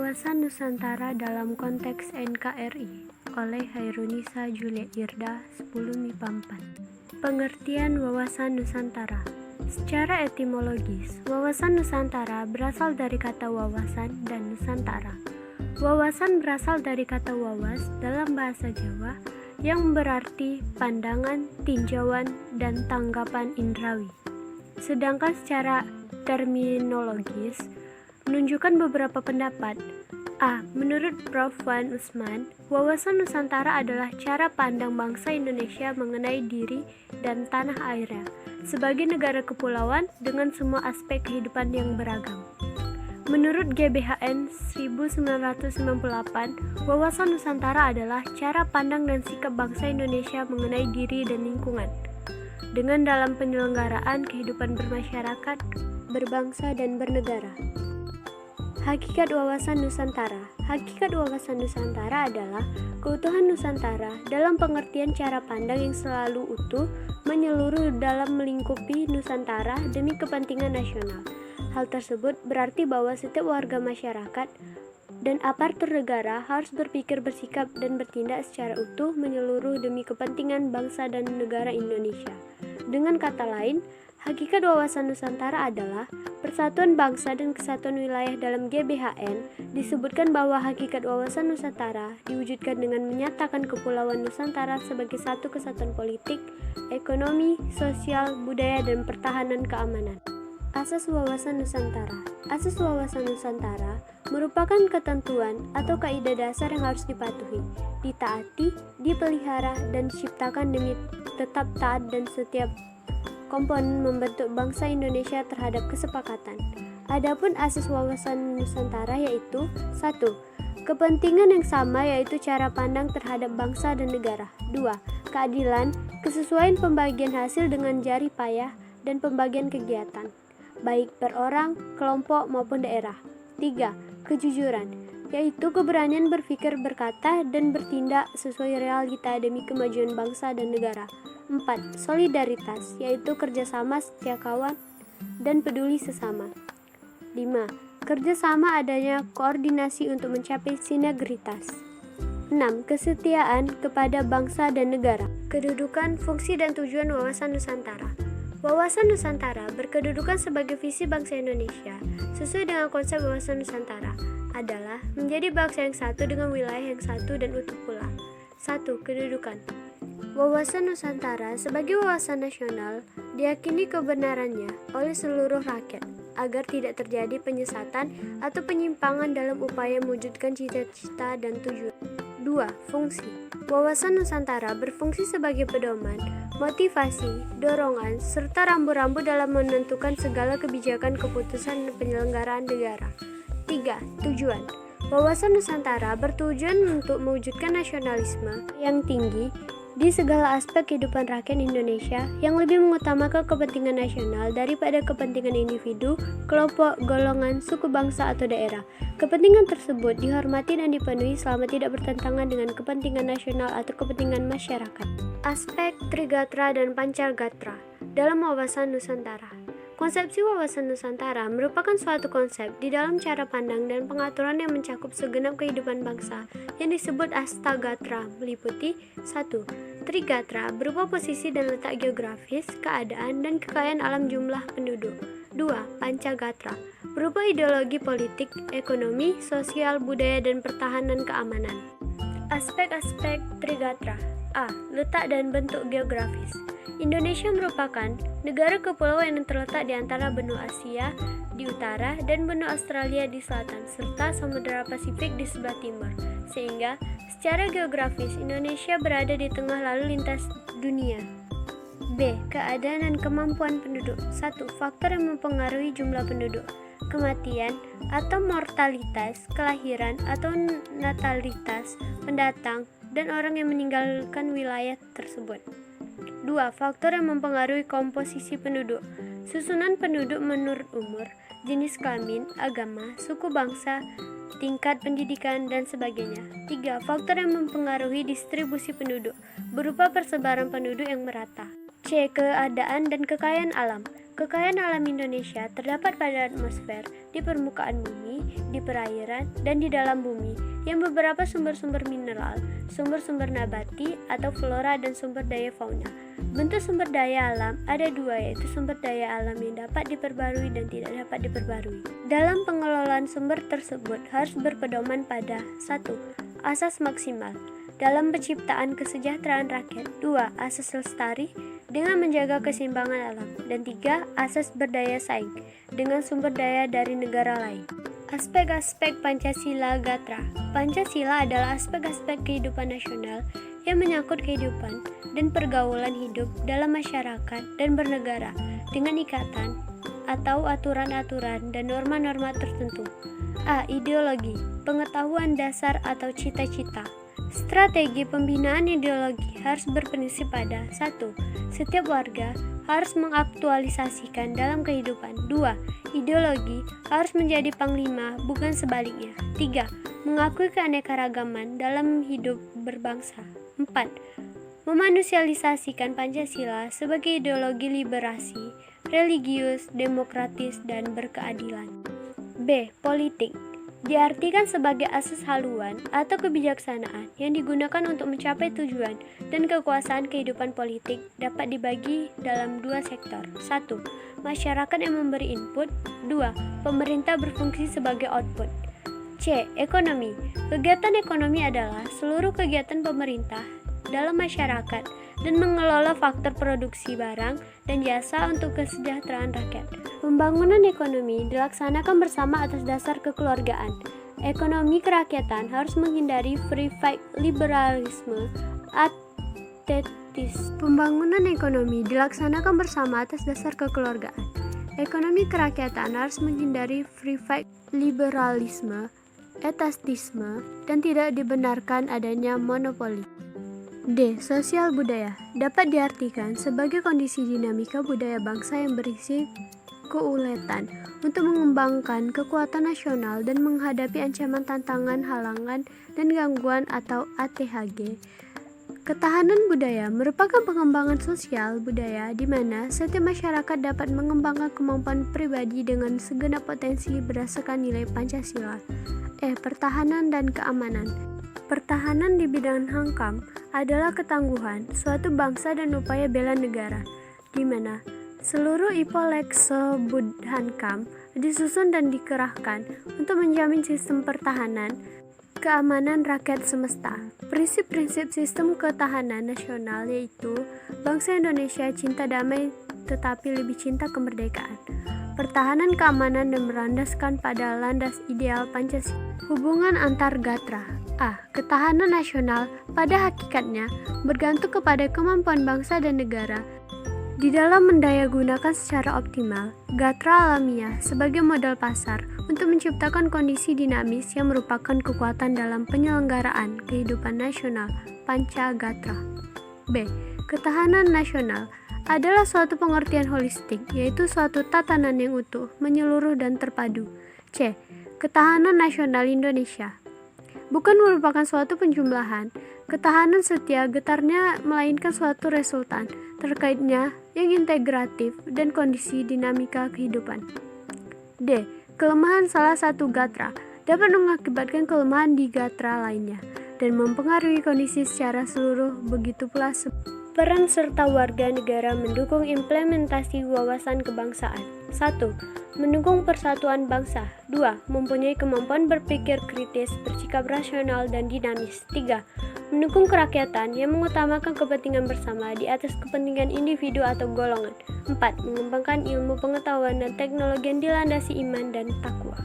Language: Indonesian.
Wawasan Nusantara dalam konteks NKRI oleh Hairunisa Julia Irda 10 MIPA 4. Pengertian wawasan Nusantara. Secara etimologis, wawasan Nusantara berasal dari kata wawasan dan Nusantara. Wawasan berasal dari kata wawas dalam bahasa Jawa yang berarti pandangan, tinjauan, dan tanggapan indrawi. Sedangkan secara terminologis menunjukkan beberapa pendapat. A. Menurut Prof. Wan Usman, wawasan Nusantara adalah cara pandang bangsa Indonesia mengenai diri dan tanah airnya sebagai negara kepulauan dengan semua aspek kehidupan yang beragam. Menurut GBHN 1998, wawasan Nusantara adalah cara pandang dan sikap bangsa Indonesia mengenai diri dan lingkungan dengan dalam penyelenggaraan kehidupan bermasyarakat, berbangsa, dan bernegara. Hakikat wawasan Nusantara. Hakikat wawasan Nusantara adalah keutuhan Nusantara dalam pengertian cara pandang yang selalu utuh, menyeluruh dalam melingkupi Nusantara demi kepentingan nasional. Hal tersebut berarti bahwa setiap warga masyarakat dan aparatur negara harus berpikir, bersikap, dan bertindak secara utuh menyeluruh demi kepentingan bangsa dan negara Indonesia. Dengan kata lain, hakikat wawasan Nusantara adalah persatuan bangsa dan kesatuan wilayah. Dalam GBHN disebutkan bahwa hakikat wawasan Nusantara diwujudkan dengan menyatakan kepulauan Nusantara sebagai satu kesatuan politik, ekonomi, sosial, budaya, dan pertahanan keamanan. Asas wawasan Nusantara. Asas wawasan Nusantara merupakan ketentuan atau kaidah dasar yang harus dipatuhi, ditaati, dipelihara, dan diciptakan demi tetap taat dan setiap komponen membentuk bangsa Indonesia terhadap kesepakatan. Adapun asas wawasan Nusantara yaitu 1. Kepentingan yang sama yaitu cara pandang terhadap bangsa dan negara. 2. Keadilan, kesesuaian pembagian hasil dengan jerih payah dan pembagian kegiatan, baik per orang, kelompok, maupun daerah. 3. Kejujuran, yaitu keberanian berpikir, berkata, dan bertindak sesuai realita demi kemajuan bangsa dan negara. 4. Solidaritas, yaitu kerjasama, setia kawan, dan peduli sesama. 5. Kerjasama adanya koordinasi untuk mencapai sinergitas. 6. Kesetiaan kepada bangsa dan negara. Kedudukan, fungsi, dan tujuan wawasan Nusantara. Wawasan Nusantara berkedudukan sebagai visi bangsa Indonesia sesuai dengan konsep wawasan Nusantara adalah menjadi bangsa yang satu dengan wilayah yang satu dan utuh pula. 1. Kedudukan. Wawasan Nusantara sebagai wawasan nasional diyakini kebenarannya oleh seluruh rakyat agar tidak terjadi penyesatan atau penyimpangan dalam upaya mewujudkan cita-cita dan tujuan. 2. Fungsi. Wawasan Nusantara berfungsi sebagai pedoman, motivasi, dorongan, serta rambu-rambu dalam menentukan segala kebijakan, keputusan, dan penyelenggaraan negara. 3. Tujuan. Wawasan Nusantara bertujuan untuk mewujudkan nasionalisme yang tinggi di segala aspek kehidupan rakyat Indonesia yang lebih mengutamakan kepentingan nasional daripada kepentingan individu, kelompok, golongan, suku bangsa, atau daerah. Kepentingan tersebut dihormati dan dipenuhi selama tidak bertentangan dengan kepentingan nasional atau kepentingan masyarakat. Aspek Trigatra dan Pancagatra dalam wawasan Nusantara. Konsepsi wawasan Nusantara merupakan suatu konsep di dalam cara pandang dan pengaturan yang mencakup segenap kehidupan bangsa yang disebut Astagatra, meliputi 1. Trigatra berupa posisi dan letak geografis, keadaan, dan kekayaan alam jumlah penduduk. 2. Pancagatra berupa ideologi politik, ekonomi, sosial, budaya, dan pertahanan keamanan. Aspek-aspek Trigatra. A. Letak dan bentuk geografis. Indonesia merupakan negara kepulauan yang terletak di antara benua Asia di utara dan benua Australia di selatan, serta Samudra Pasifik di sebelah timur, sehingga secara geografis Indonesia berada di tengah lalu lintas dunia. B. Keadaan dan kemampuan penduduk. 1. Faktor yang mempengaruhi jumlah penduduk: kematian atau mortalitas, kelahiran atau natalitas pendatang, dan orang yang meninggalkan wilayah tersebut. 2. Faktor yang mempengaruhi komposisi penduduk: susunan penduduk menurut umur, jenis kelamin, agama, suku bangsa, tingkat pendidikan, dan sebagainya. 3. Faktor yang mempengaruhi distribusi penduduk berupa persebaran penduduk yang merata. C. Keadaan dan kekayaan alam. Kekayaan alam Indonesia terdapat pada atmosfer, di permukaan bumi, di perairan, dan di dalam bumi, yang beberapa sumber-sumber mineral, sumber-sumber nabati atau flora dan sumber daya fauna. Bentuk sumber daya alam ada dua, yaitu sumber daya alam yang dapat diperbarui dan tidak dapat diperbarui. Dalam pengelolaan sumber tersebut harus berpedoman pada 1. Asas maksimal dalam penciptaan kesejahteraan rakyat. 2. Asas lestari dengan menjaga keseimbangan alam. Dan 3. Asas berdaya saing dengan sumber daya dari negara lain. Aspek-aspek Pancasila Gatra. Pancasila adalah aspek-aspek kehidupan nasional yang menyangkut kehidupan dan pergaulan hidup dalam masyarakat dan bernegara dengan ikatan atau aturan-aturan dan norma-norma tertentu. A. Ideologi, pengetahuan dasar atau cita-cita. Strategi pembinaan ideologi harus berprinsip pada 1. Setiap warga harus mengaktualisasikan dalam kehidupan. 2. Ideologi harus menjadi panglima, bukan sebaliknya. 3. Mengakui keanekaragaman dalam hidup berbangsa. 4. Memanusialisasikan Pancasila sebagai ideologi liberasi, religius, demokratis, dan berkeadilan. B. Politik diartikan sebagai asas haluan atau kebijaksanaan yang digunakan untuk mencapai tujuan dan kekuasaan. Kehidupan politik dapat dibagi dalam dua sektor. 1. Masyarakat yang memberi input. 2. Pemerintah berfungsi sebagai output. C. Ekonomi. Kegiatan ekonomi adalah seluruh kegiatan pemerintah dalam masyarakat dan mengelola faktor produksi barang dan jasa untuk kesejahteraan rakyat. Pembangunan ekonomi dilaksanakan bersama atas dasar kekeluargaan. Ekonomi kerakyatan harus menghindari free fight liberalisme atetis. Pembangunan ekonomi dilaksanakan bersama atas dasar kekeluargaan. Ekonomi kerakyatan harus menghindari free fight liberalisme, etatisme, dan tidak dibenarkan adanya monopoli. D. Sosial budaya dapat diartikan sebagai kondisi dinamika budaya bangsa yang berisi keuletan untuk mengembangkan kekuatan nasional dan menghadapi ancaman, tantangan, halangan, dan gangguan atau ATHG. Ketahanan budaya merupakan pengembangan sosial budaya di mana setiap masyarakat dapat mengembangkan kemampuan pribadi dengan segenap potensi berdasarkan nilai Pancasila. Pertahanan dan keamanan. Pertahanan di bidang HANKAM adalah ketangguhan suatu bangsa dan upaya bela negara, di mana seluruh Ipolexo Budhankam disusun dan dikerahkan untuk menjamin sistem pertahanan keamanan rakyat semesta. Prinsip-prinsip sistem ketahanan nasional yaitu bangsa Indonesia cinta damai tetapi lebih cinta kemerdekaan. Pertahanan keamanan dan berlandaskan pada landas ideal Pancasila. Hubungan antar gatra. A. Ketahanan nasional pada hakikatnya bergantung kepada kemampuan bangsa dan negara di dalam mendayagunakan secara optimal gatra alamiah sebagai modal pasar untuk menciptakan kondisi dinamis yang merupakan kekuatan dalam penyelenggaraan kehidupan nasional panca gatra. B. Ketahanan nasional adalah suatu pengertian holistik, yaitu suatu tatanan yang utuh, menyeluruh dan terpadu. C. Ketahanan nasional Indonesia bukan merupakan suatu penjumlahan ketahanan setia getarnya, melainkan suatu resultan terkaitnya yang integratif dan kondisi dinamika kehidupan. D. Kelemahan salah satu gatra dapat mengakibatkan kelemahan di gatra lainnya dan mempengaruhi kondisi secara seluruh. Begitu pula peran serta warga negara mendukung implementasi wawasan kebangsaan. 1. Mendukung persatuan bangsa. 2. Mempunyai kemampuan berpikir kritis, bersikap rasional dan dinamis. 3. Mendukung kerakyatan yang mengutamakan kepentingan bersama di atas kepentingan individu atau golongan. 4. Mengembangkan ilmu pengetahuan dan teknologi yang dilandasi iman dan takwa.